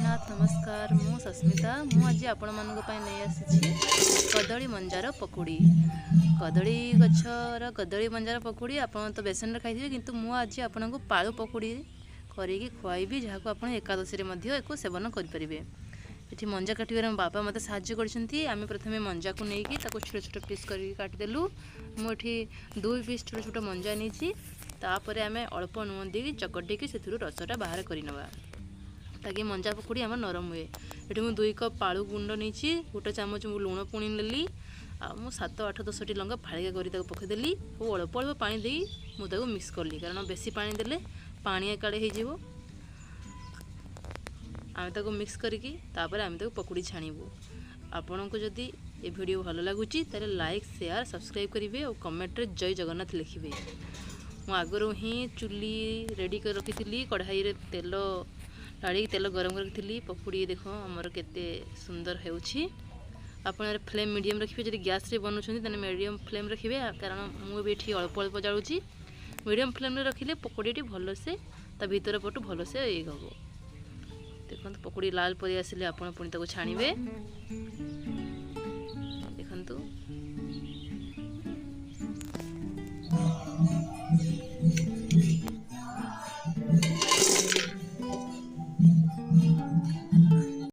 जगन्नाथ नमस्कार मु सस्मिता मु आज आपण मानक नहीं आसी कदली मंजार पकुड़ी कदली गचर कदली मंजार पकुड़ी आप तो बेसन खाई किंतु मु आज आपन को पालू पकुड़ी करके खुआईबी जहाँ को आप एकादशी एक सेवन करेंगे। ये मंजा काटिबार बापा मत साहाय्य कर प्रथम मंजा को लेकिन छोट छोट पीस कर काटिदेलु मुझे 2 पीस छोट छोट मंजा नहीं तापर आम अल्प नुन दे चकटिकी से रसटा बाहर करनवा ताकि मंजा पकुड़ी आम नरम हुए। ये मुझे 2 कप पालू गुंड नहीं गोटे चामच लुण पुणी नेली मु 7 8 10 टी लंका फाड़िका कर पकईदेली और अल्प अल्प पानी दे मुझे मिक्स कली कारण बेसी पानी देले पानी एकाड़े हो आम ताको मिक्स करके तापर आम ताको पकुड़ी छाणीबू। आपन को जदि ये वीडियो भल लगुच ताले लाइक शेयर सब्सक्राइब करेंगे और कमेंट रे जय जगन्नाथ लिखिए। मु आगरू ही चुली रेडी कर रखी कढ़ाई रे तेल ढाड़ी तेल गरम कर रखी पकुड़ी देख आमर केते सुंदर होउछि। आपन फ्लेम मीडियम रखिए जब गैस रे बनउछन तने मीडियम फ्लेम रखिए कारण मु भी एठी अल्प अल्प जालुछि मीडियम फ्लेम रे रखिले पकोड़ीटी भल से ता भीतर पटु भल से ये हबो। देखो पकोड़ी लाल परी आसिले आपण पुणी ताको छाणीबे देखंतु